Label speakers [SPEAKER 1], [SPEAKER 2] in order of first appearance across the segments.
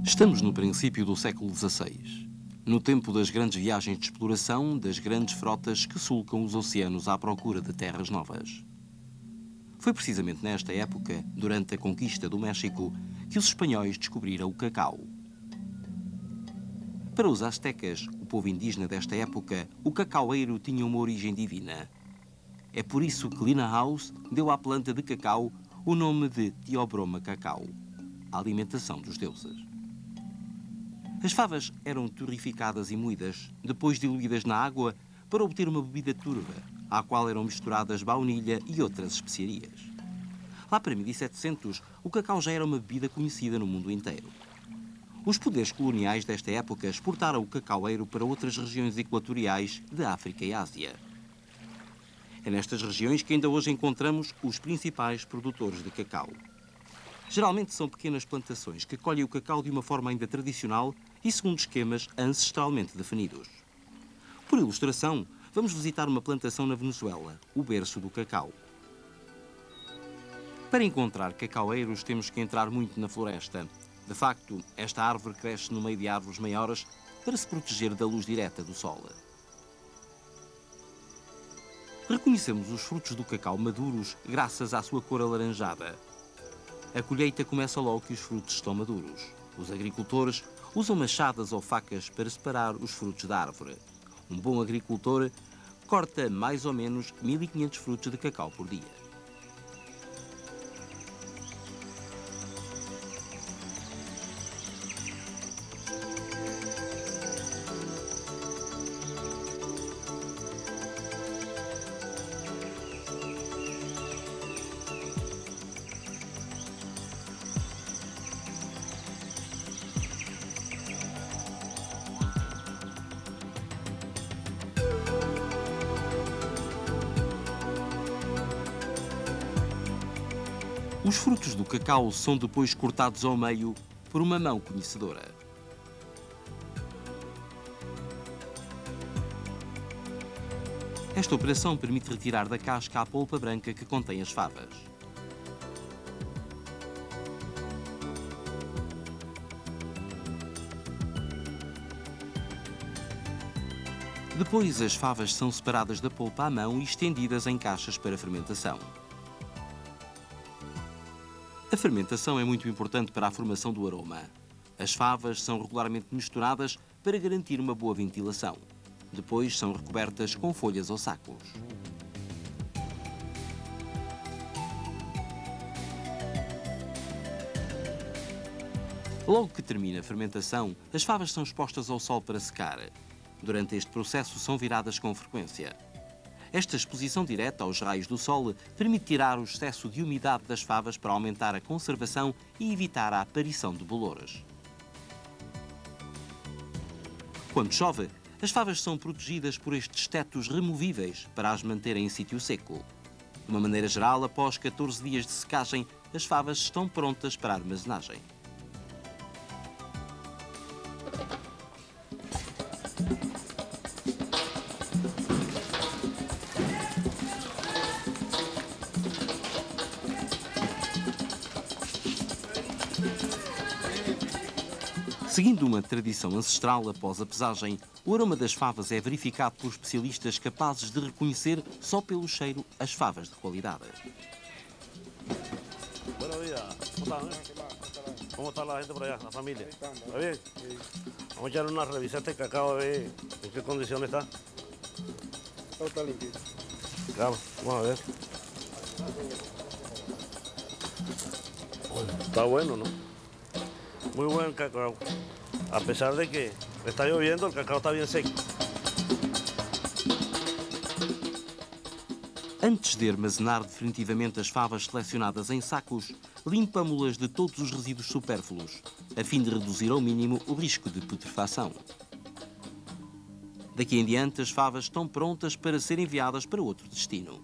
[SPEAKER 1] Estamos no princípio do século XVI, no tempo das grandes viagens de exploração, das grandes frotas que sulcam os oceanos à procura de terras novas. Foi precisamente nesta época, durante a conquista do México, que os espanhóis descobriram o cacau. Para os astecas, o povo indígena desta época, o cacaueiro tinha uma origem divina. É por isso que Linnaeus deu à planta de cacau o nome de Theobroma cacau, a alimentação dos deuses. As favas eram torrificadas e moídas, depois diluídas na água para obter uma bebida turva, à qual eram misturadas baunilha e outras especiarias. Lá para 1700, o cacau já era uma bebida conhecida no mundo inteiro. Os poderes coloniais desta época exportaram o cacaueiro para outras regiões equatoriais de África e Ásia. É nestas regiões que ainda hoje encontramos os principais produtores de cacau. Geralmente são pequenas plantações que colhem o cacau de uma forma ainda tradicional e segundo esquemas ancestralmente definidos. Por ilustração, vamos visitar uma plantação na Venezuela, o berço do cacau. Para encontrar cacaueiros temos que entrar muito na floresta. De facto, esta árvore cresce no meio de árvores maiores para se proteger da luz direta do sol. Reconhecemos os frutos do cacau maduros graças à sua cor alaranjada. A colheita começa logo que os frutos estão maduros. Os agricultores usam machadas ou facas para separar os frutos da árvore. Um bom agricultor corta mais ou menos 1500 frutos de cacau por dia. Os frutos do cacau são depois cortados ao meio por uma mão conhecedora. Esta operação permite retirar da casca a polpa branca que contém as favas. Depois, as favas são separadas da polpa à mão e estendidas em caixas para fermentação. A fermentação é muito importante para a formação do aroma. As favas são regularmente misturadas para garantir uma boa ventilação. Depois são recobertas com folhas ou sacos. Logo que termina a fermentação, as favas são expostas ao sol para secar. Durante este processo são viradas com frequência. Esta exposição direta aos raios do sol permite tirar o excesso de umidade das favas para aumentar a conservação e evitar a aparição de bolores. Quando chove, as favas são protegidas por estes tetos removíveis para as manterem em sítio seco. De uma maneira geral, após 14 dias de secagem, as favas estão prontas para a armazenagem. Seguindo uma tradição ancestral, após a pesagem, o aroma das favas é verificado por especialistas capazes de reconhecer, só pelo cheiro, as favas de qualidade.
[SPEAKER 2] Buenos días, ¿cómo están? ¿Cómo está la gente por allá, la familia? ¿Está bien? Vamos a echar una revisada este cacao a ver en qué condición está.
[SPEAKER 3] Está limpito.
[SPEAKER 2] Claro, vamos a ver. Está bueno, ¿no? Muy buen cacao. A pesar de que está lloviendo, el cacao está bien seco.
[SPEAKER 1] Antes de armazenar definitivamente as favas selecionadas em sacos, limpamo-las de todos os resíduos supérfluos, a fim de reduzir ao mínimo o risco de putrefação. Daqui em diante, as favas estão prontas para serem enviadas para outro destino.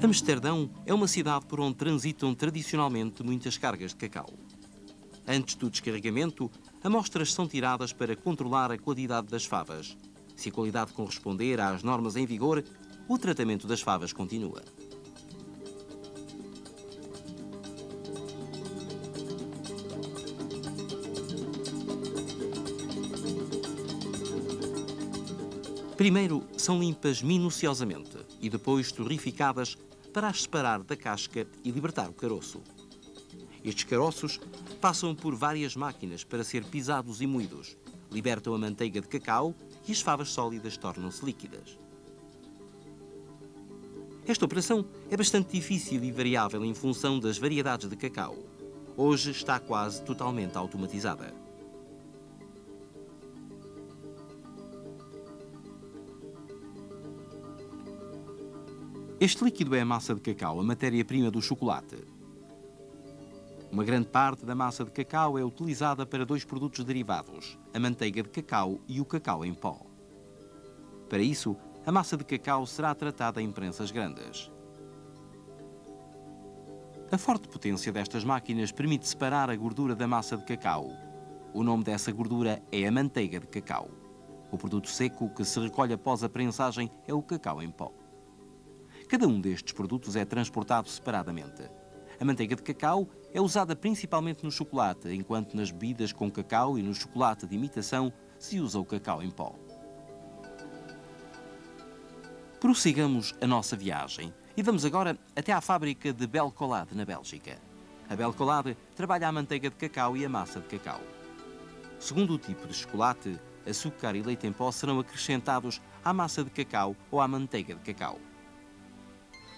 [SPEAKER 1] Amsterdão é uma cidade por onde transitam tradicionalmente muitas cargas de cacau. Antes do descarregamento, amostras são tiradas para controlar a qualidade das favas. Se a qualidade corresponder às normas em vigor, o tratamento das favas continua. Primeiro são limpas minuciosamente e depois torrificadas para as separar da casca e libertar o caroço. Estes caroços passam por várias máquinas para ser pisados e moídos, libertam a manteiga de cacau e as favas sólidas tornam-se líquidas. Esta operação é bastante difícil e variável em função das variedades de cacau. Hoje está quase totalmente automatizada. Este líquido é a massa de cacau, a matéria-prima do chocolate. Uma grande parte da massa de cacau é utilizada para dois produtos derivados, a manteiga de cacau e o cacau em pó. Para isso, a massa de cacau será tratada em prensas grandes. A forte potência destas máquinas permite separar a gordura da massa de cacau. O nome dessa gordura é a manteiga de cacau. O produto seco que se recolhe após a prensagem é o cacau em pó. Cada um destes produtos é transportado separadamente. A manteiga de cacau é usada principalmente no chocolate, enquanto nas bebidas com cacau e no chocolate de imitação se usa o cacau em pó. Prossigamos a nossa viagem e vamos agora até à fábrica de Belcolade, na Bélgica. A Belcolade trabalha a manteiga de cacau e a massa de cacau. Segundo o tipo de chocolate, açúcar e leite em pó serão acrescentados à massa de cacau ou à manteiga de cacau.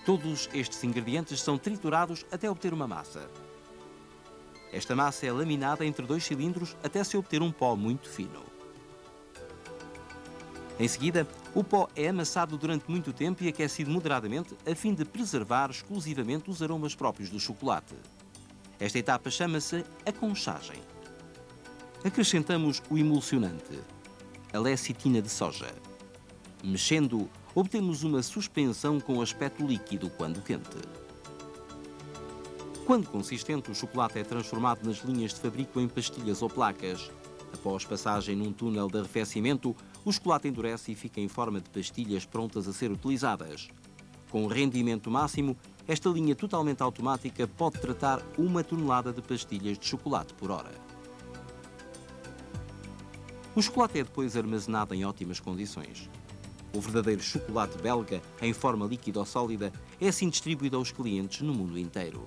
[SPEAKER 1] Todos estes ingredientes são triturados até obter uma massa. Esta massa é laminada entre dois cilindros até se obter um pó muito fino. Em seguida, o pó é amassado durante muito tempo e aquecido moderadamente a fim de preservar exclusivamente os aromas próprios do chocolate. Esta etapa chama-se a conchagem. Acrescentamos o emulsionante, a lecitina de soja. Mexendo, obtemos uma suspensão com aspecto líquido quando quente. Quando consistente, o chocolate é transformado nas linhas de fabrico em pastilhas ou placas. Após passagem num túnel de arrefecimento, o chocolate endurece e fica em forma de pastilhas prontas a ser utilizadas. Com rendimento máximo, esta linha totalmente automática pode tratar 1 tonelada de pastilhas de chocolate por hora. O chocolate é depois armazenado em ótimas condições. O verdadeiro chocolate belga, em forma líquida ou sólida, é assim distribuído aos clientes no mundo inteiro.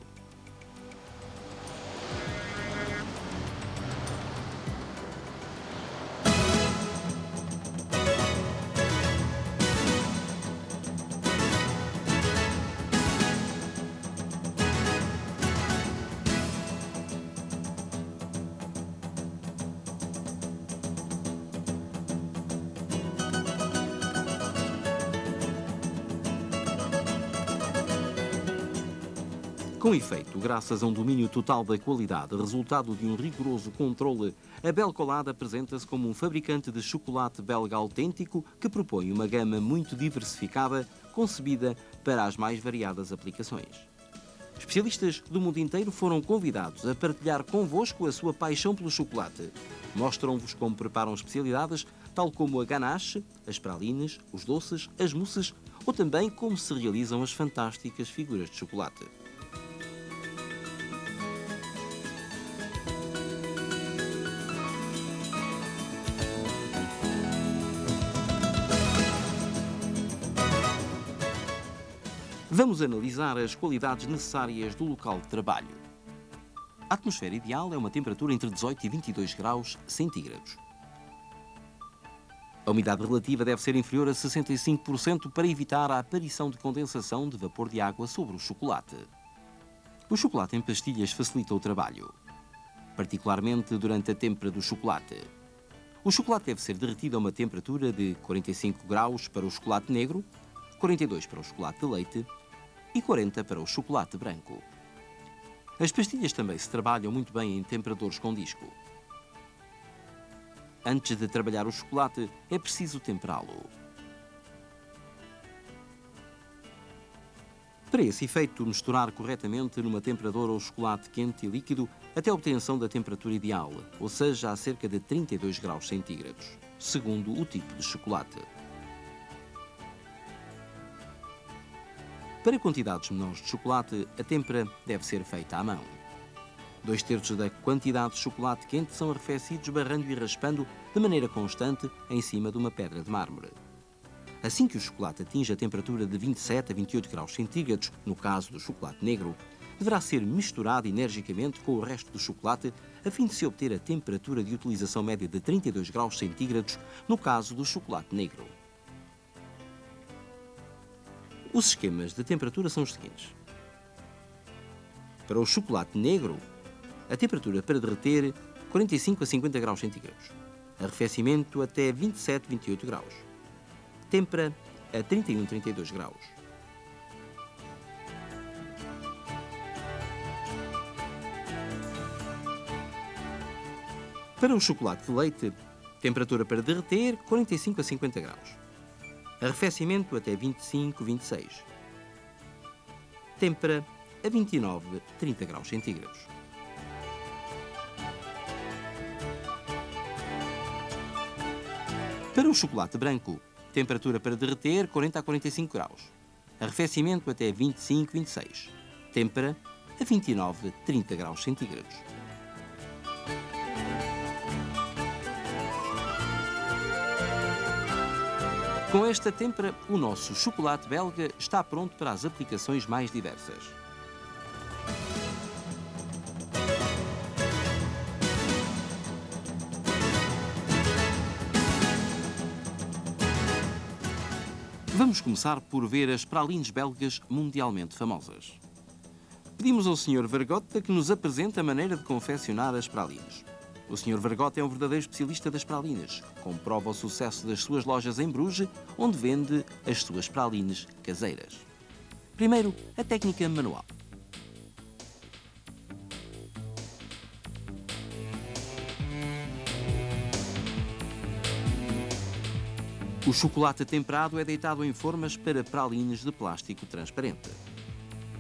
[SPEAKER 1] Com efeito, graças a um domínio total da qualidade, resultado de um rigoroso controle, a Belcolade apresenta-se como um fabricante de chocolate belga autêntico que propõe uma gama muito diversificada, concebida para as mais variadas aplicações. Especialistas do mundo inteiro foram convidados a partilhar convosco a sua paixão pelo chocolate. Mostram-vos como preparam especialidades, tal como a ganache, as pralines, os doces, as mousses, ou também como se realizam as fantásticas figuras de chocolate. Vamos analisar as qualidades necessárias do local de trabalho. A atmosfera ideal é uma temperatura entre 18 e 22 graus centígrados. A umidade relativa deve ser inferior a 65% para evitar a aparição de condensação de vapor de água sobre o chocolate. O chocolate em pastilhas facilita o trabalho, particularmente durante a têmpera do chocolate. O chocolate deve ser derretido a uma temperatura de 45 graus para o chocolate negro, 42 para o chocolate de leite e 40 para o chocolate branco. As pastilhas também se trabalham muito bem em temperadores com disco. Antes de trabalhar o chocolate, é preciso temperá-lo. Para esse efeito, misturar corretamente numa temperadora o chocolate quente e líquido até a obtenção da temperatura ideal, ou seja, a cerca de 32 graus centígrados, segundo o tipo de chocolate. Para quantidades menores de chocolate, a têmpera deve ser feita à mão. 2/3 da quantidade de chocolate quente são arrefecidos barrando e raspando de maneira constante em cima de uma pedra de mármore. Assim que o chocolate atinge a temperatura de 27 a 28 graus centígrados, no caso do chocolate negro, deverá ser misturado energicamente com o resto do chocolate a fim de se obter a temperatura de utilização média de 32 graus centígrados, no caso do chocolate negro. Os esquemas de temperatura são os seguintes. Para o chocolate negro, a temperatura para derreter 45 a 50 graus centígrados. Arrefecimento até 27 a 28 graus. Têmpera a 31 a 32 graus. Para o chocolate de leite, temperatura para derreter 45 a 50 graus. Arrefecimento até 25 a 26. Têmpera a 29 a 30 graus centígrados. Para o chocolate branco, temperatura para derreter 40 a 45 graus. Arrefecimento até 25 a 26. Têmpera a 29 a 30 graus centígrados. Com esta têmpera, o nosso chocolate belga está pronto para as aplicações mais diversas. Vamos começar por ver as pralines belgas mundialmente famosas. Pedimos ao Sr. Vergotta que nos apresente a maneira de confeccionar as pralines. O Sr. Vergotta é um verdadeiro especialista das pralines. Comprova o sucesso das suas lojas em Bruges, onde vende as suas pralines caseiras. Primeiro, a técnica manual. O chocolate temperado é deitado em formas para pralines de plástico transparente.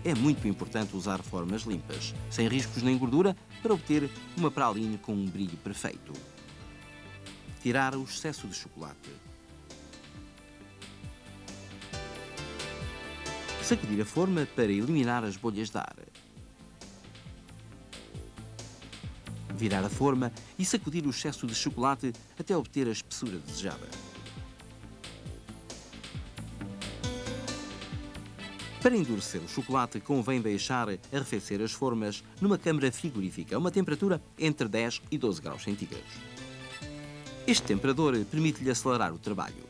[SPEAKER 1] É muito importante usar formas limpas, sem riscos nem gordura, para obter uma praline com um brilho perfeito. Tirar o excesso de chocolate. Sacudir a forma para eliminar as bolhas de ar. Virar a forma e sacudir o excesso de chocolate até obter a espessura desejada. Para endurecer o chocolate, convém deixar arrefecer as formas numa câmara frigorífica a uma temperatura entre 10 e 12 graus centígrados. Este temperador permite-lhe acelerar o trabalho.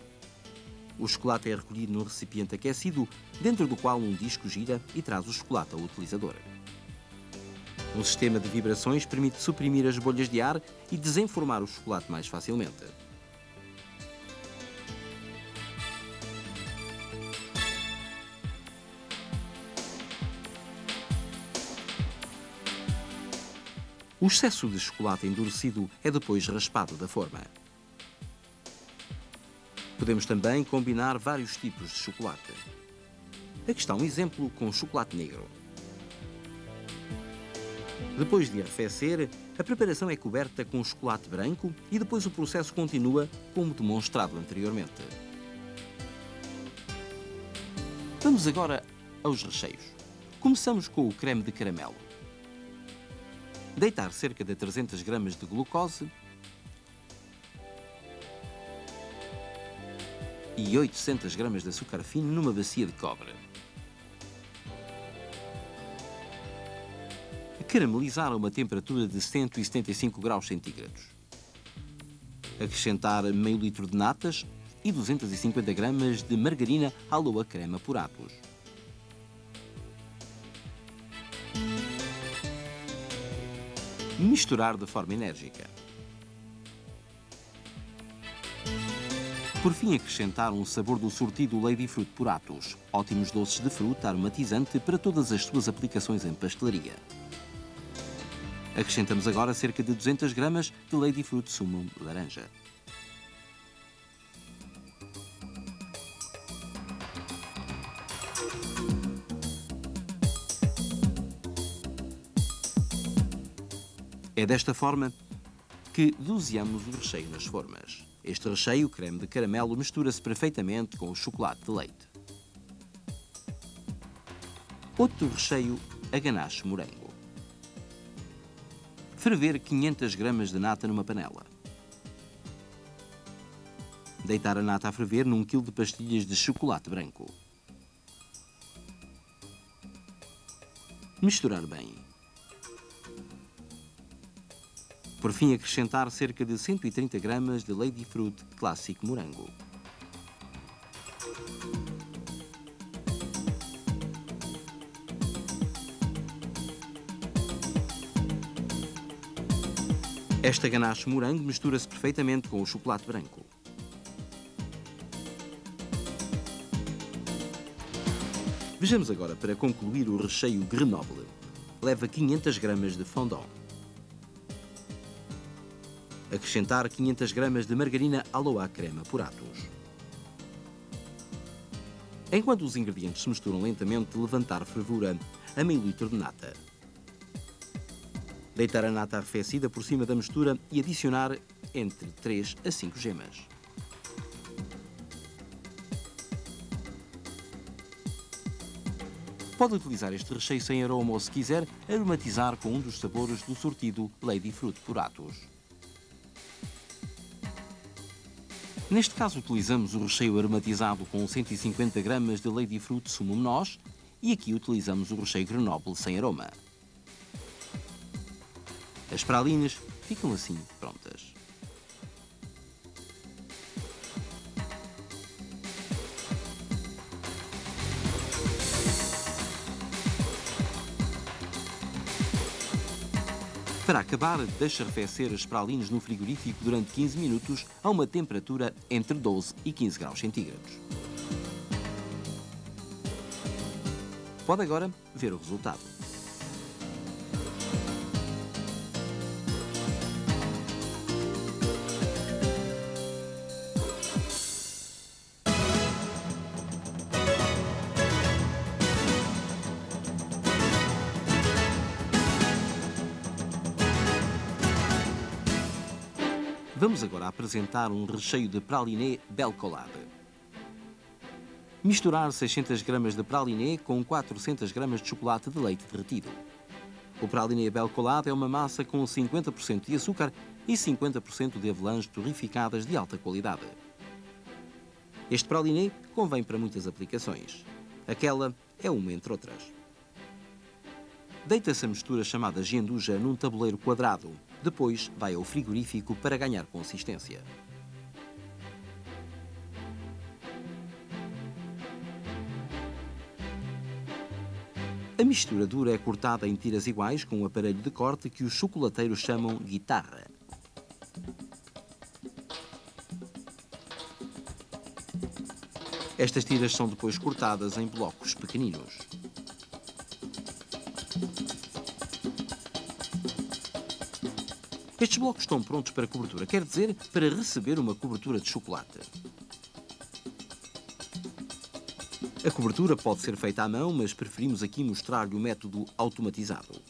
[SPEAKER 1] O chocolate é recolhido num recipiente aquecido, dentro do qual um disco gira e traz o chocolate ao utilizador. Um sistema de vibrações permite suprimir as bolhas de ar e desenformar o chocolate mais facilmente. O excesso de chocolate endurecido é depois raspado da forma. Podemos também combinar vários tipos de chocolate. Aqui está um exemplo com chocolate negro. Depois de arrefecer, a preparação é coberta com chocolate branco e depois o processo continua como demonstrado anteriormente. Vamos agora aos recheios. Começamos com o creme de caramelo. Deitar cerca de 300 gramas de glucose e 800 gramas de açúcar fino numa bacia de cobre. Caramelizar a uma temperatura de 175 graus centígrados. Acrescentar meio litro de natas e 250 gramas de margarina à loa crema por atos. Misturar de forma enérgica. Por fim, acrescentar um sabor do sortido Lady Fruit por atos, ótimos doces de fruta aromatizante para todas as suas aplicações em pastelaria. Acrescentamos agora cerca de 200 gramas de Lady Fruit sumo laranja. É desta forma que doseamos o recheio nas formas. Este recheio, creme de caramelo, mistura-se perfeitamente com o chocolate de leite. Outro recheio, a ganache morango. Ferver 500 gramas de nata numa panela. Deitar a nata a ferver num quilo de pastilhas de chocolate branco. Misturar bem. Por fim, acrescentar cerca de 130 gramas de Lady Fruit clássico morango. Esta ganache morango mistura-se perfeitamente com o chocolate branco. Vejamos agora para concluir o recheio Grenoble. Leva 500 gramas de fondant. Acrescentar 500 gramas de margarina Aloha crema por atos. Enquanto os ingredientes se misturam lentamente, levantar fervura a meio litro de nata. Deitar a nata arrefecida por cima da mistura e adicionar entre 3 a 5 gemas. Pode utilizar este recheio sem aroma ou, se quiser, aromatizar com um dos sabores do sortido Lady Fruit por atos. Neste caso, utilizamos o recheio aromatizado com 150 gramas de Lady Fruit sumo noz e aqui utilizamos o recheio Grenoble sem aroma. As pralinas ficam assim prontas. Para acabar, deixe arrefecer as pralinas no frigorífico durante 15 minutos a uma temperatura entre 12 e 15 graus centígrados. Pode agora ver o resultado. Vamos agora apresentar um recheio de praliné Belcolade. Misturar 600 gramas de praliné com 400 gramas de chocolate de leite derretido. O praliné Belcolade é uma massa com 50% de açúcar e 50% de avelãs torrificadas de alta qualidade. Este praliné convém para muitas aplicações. Aquela é uma entre outras. Deita-se a mistura chamada genduja num tabuleiro quadrado. Depois vai ao frigorífico para ganhar consistência. A mistura dura é cortada em tiras iguais com um aparelho de corte que os chocolateiros chamam guitarra. Estas tiras são depois cortadas em blocos pequeninos. Estes blocos estão prontos para cobertura, quer dizer, para receber uma cobertura de chocolate. A cobertura pode ser feita à mão, mas preferimos aqui mostrar-lhe o método automatizado.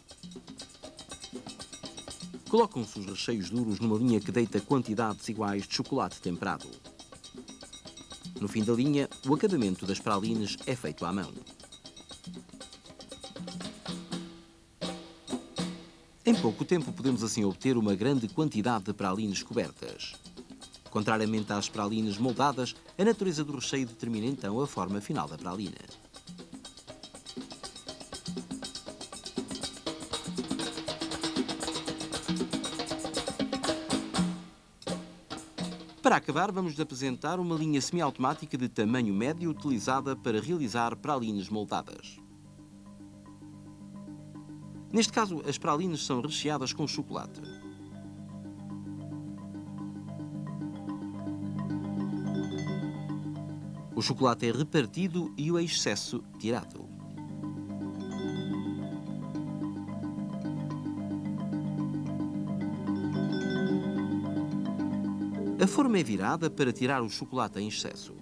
[SPEAKER 1] Colocam-se os recheios duros numa linha que deita quantidades iguais de chocolate temperado. No fim da linha, o acabamento das pralines é feito à mão. Em pouco tempo podemos assim obter uma grande quantidade de pralines cobertas. Contrariamente às pralines moldadas, a natureza do recheio determina então a forma final da pralina. Para acabar, vamos apresentar uma linha semiautomática de tamanho médio utilizada para realizar pralines moldadas. Neste caso, as pralines são recheadas com chocolate. O chocolate é repartido e o excesso tirado. A forma é virada para tirar o chocolate em excesso.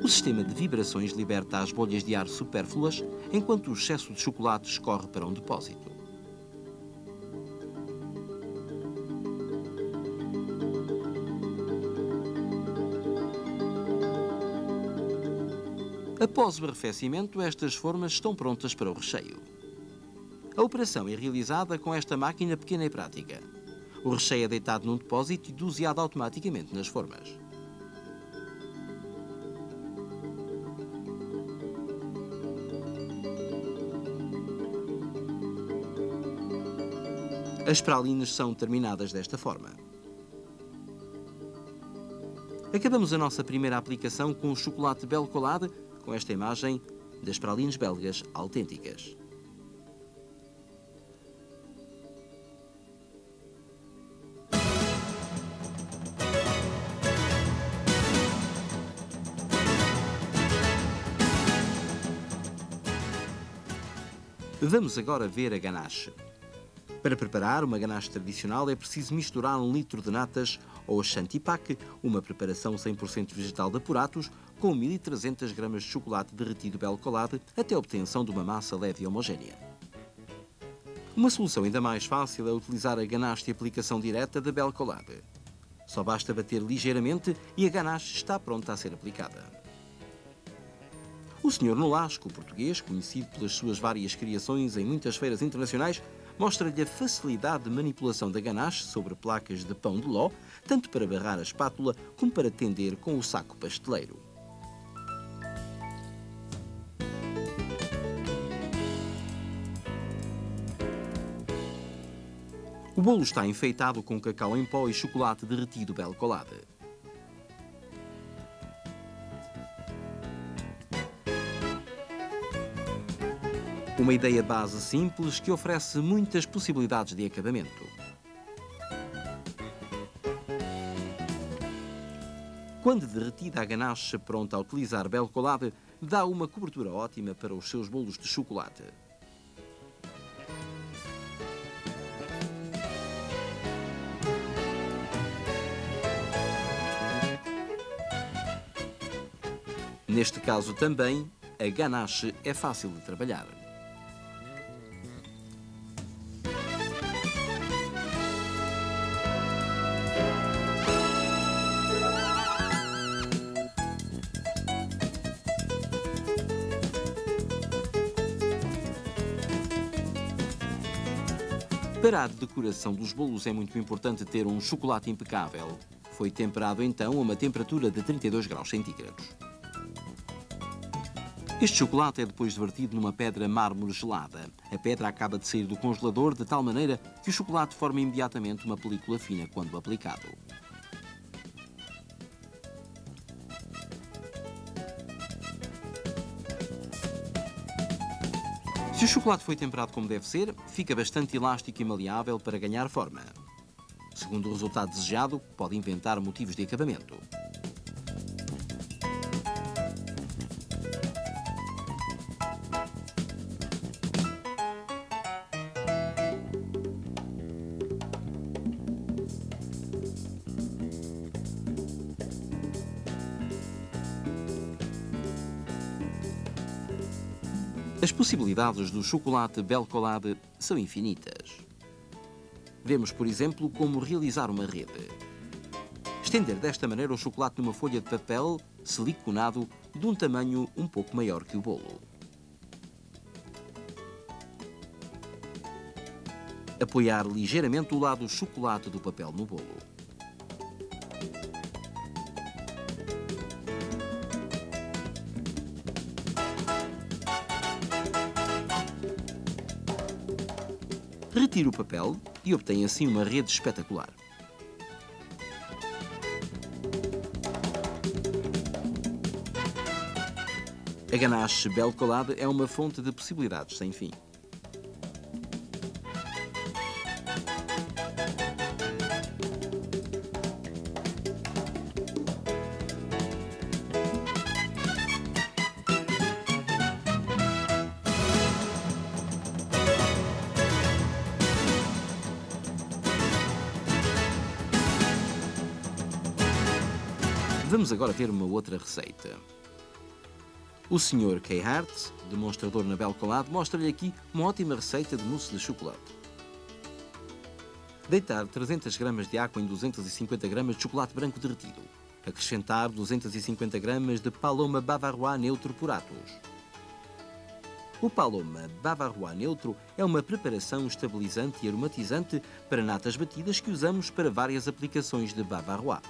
[SPEAKER 1] O O sistema de vibrações liberta as bolhas de ar supérfluas, enquanto o excesso de chocolate escorre para um depósito. Após o arrefecimento, estas formas estão prontas para o recheio. A operação é realizada com esta máquina pequena e prática. O recheio é deitado num depósito e doseado automaticamente nas formas. As pralinas são terminadas desta forma. Acabamos a nossa primeira aplicação com o chocolate Belcolade, com esta imagem das pralines belgas autênticas. Vamos agora ver a ganache. Para preparar uma ganache tradicional é preciso misturar 1 litro de natas ou chantipac, uma preparação 100% vegetal de apuratos, com 1300 gramas de chocolate derretido Belcolade até a obtenção de uma massa leve e homogénea. Uma solução ainda mais fácil é utilizar a ganache de aplicação direta da Belcolade. Só basta bater ligeiramente e a ganache está pronta a ser aplicada. O Sr. Nolasco, português, conhecido pelas suas várias criações em muitas feiras internacionais, mostra-lhe a facilidade de manipulação da ganache sobre placas de pão de ló, tanto para barrar a espátula como para tender com o saco pasteleiro. O bolo está enfeitado com cacau em pó e chocolate derretido Belcolade. Uma ideia base simples que oferece muitas possibilidades de acabamento. Quando derretida a ganache pronta a utilizar Belcolade, dá uma cobertura ótima para os seus bolos de chocolate. Neste caso também, a ganache é fácil de trabalhar. Para a decoração dos bolos é muito importante ter um chocolate impecável. Foi temperado então a uma temperatura de 32 graus centígrados. Este chocolate é depois vertido numa pedra mármore gelada. A pedra acaba de sair do congelador de tal maneira que o chocolate forma imediatamente uma película fina quando aplicado. Se o chocolate foi temperado como deve ser, fica bastante elástico e maleável para ganhar forma. Segundo o resultado desejado, pode inventar motivos de acabamento. As possibilidades do chocolate Belcolade são infinitas. Vemos, por exemplo, como realizar uma rede. Estender desta maneira o chocolate numa folha de papel siliconado de um tamanho um pouco maior que o bolo. Apoiar ligeiramente o lado chocolate do papel no bolo. Retire o papel e obtém assim uma rede espetacular. A ganache Belcolade é uma fonte de possibilidades sem fim. Vamos agora ter uma outra receita. O Sr. K. Hart, demonstrador na Belcolade, mostra-lhe aqui uma ótima receita de mousse de chocolate. Deitar 300 gramas de água em 250 gramas de chocolate branco derretido. Acrescentar 250 gramas de Paloma Bavarois neutro por átomos. O Paloma Bavarois neutro é uma preparação estabilizante e aromatizante para natas batidas que usamos para várias aplicações de Bavarois.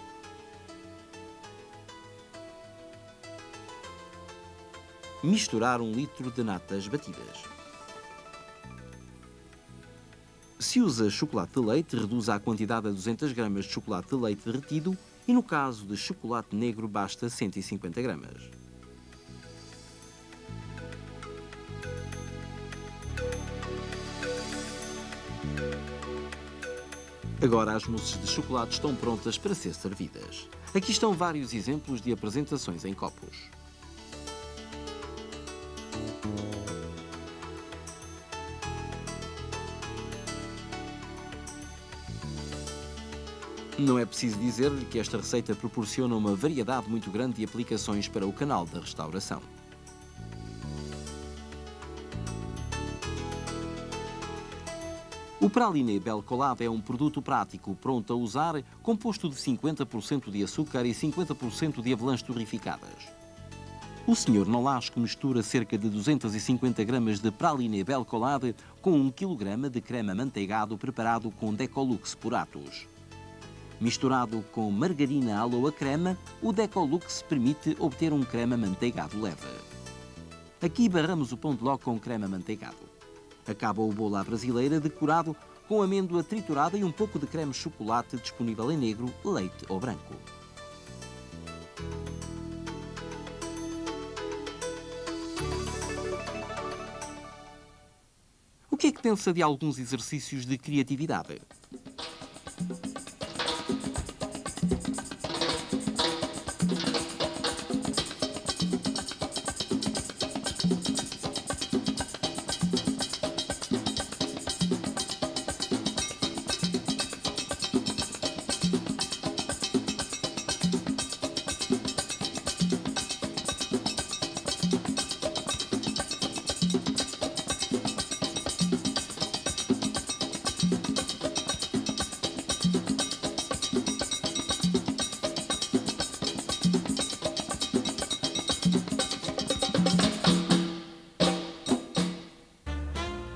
[SPEAKER 1] Misturar 1 litro de natas batidas. Se usa chocolate de leite, reduza a quantidade a 200 gramas de chocolate de leite derretido e, no caso de chocolate negro, basta 150 gramas. Agora as mousses de chocolate estão prontas para ser servidas. Aqui estão vários exemplos de apresentações em copos. Não é preciso dizer-lhe que esta receita proporciona uma variedade muito grande de aplicações para o canal da restauração. O Praliné Belcolade é um produto prático, pronto a usar, composto de 50% de açúcar e 50% de avelãs torrificadas. O Sr. Nolasco mistura cerca de 250 gramas de Praliné Belcolade com 1 kg de creme amanteigado preparado com Decolux por Atos. Misturado com margarina aloe crema, o Decolux permite obter um creme amanteigado leve. Aqui barramos o pão de ló com creme amanteigado. Acaba o bolo à brasileira decorado com amêndoa triturada e um pouco de creme de chocolate disponível em negro, leite ou branco. O que é que pensa de alguns exercícios de criatividade?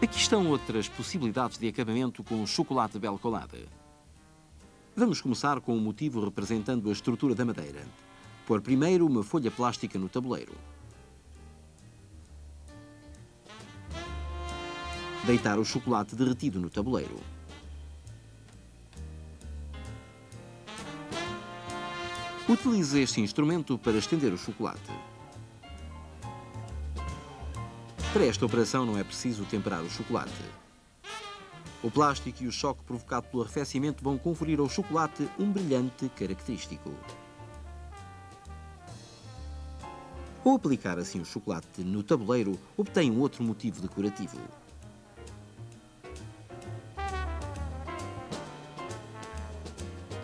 [SPEAKER 1] Aqui estão outras possibilidades de acabamento com o chocolate Belcolade. Vamos começar com um motivo representando a estrutura da madeira. Pôr primeiro uma folha plástica no tabuleiro. Deitar o chocolate derretido no tabuleiro. Utilize este instrumento para estender o chocolate. Para esta operação não é preciso temperar o chocolate. O plástico e o choque provocado pelo arrefecimento vão conferir ao chocolate um brilhante característico. Ao aplicar assim o chocolate no tabuleiro, obtém um outro motivo decorativo.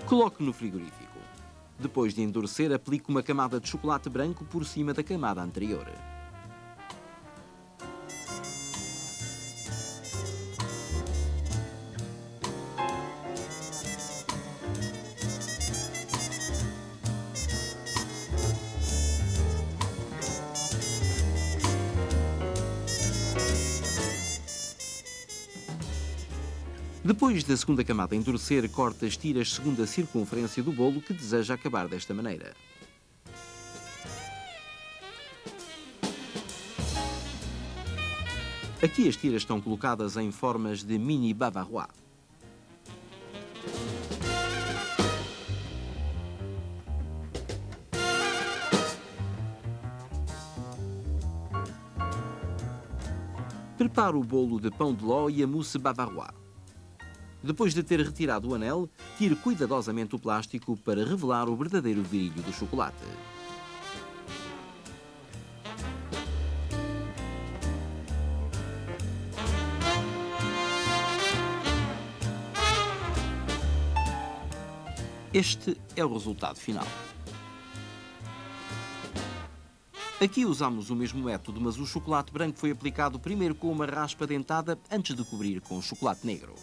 [SPEAKER 1] Coloque no frigorífico. Depois de endurecer, aplique uma camada de chocolate branco por cima da camada anterior. Depois da segunda camada endurecer, corte as tiras segundo a circunferência do bolo que deseja acabar desta maneira. Aqui as tiras estão colocadas em formas de mini Bavarois. Prepare o bolo de pão de ló e a mousse Bavarois. Depois de ter retirado o anel, tire cuidadosamente o plástico para revelar o verdadeiro brilho do chocolate. Este é o resultado final. Aqui usamos o mesmo método, mas o chocolate branco foi aplicado primeiro com uma raspa dentada antes de cobrir com chocolate negro.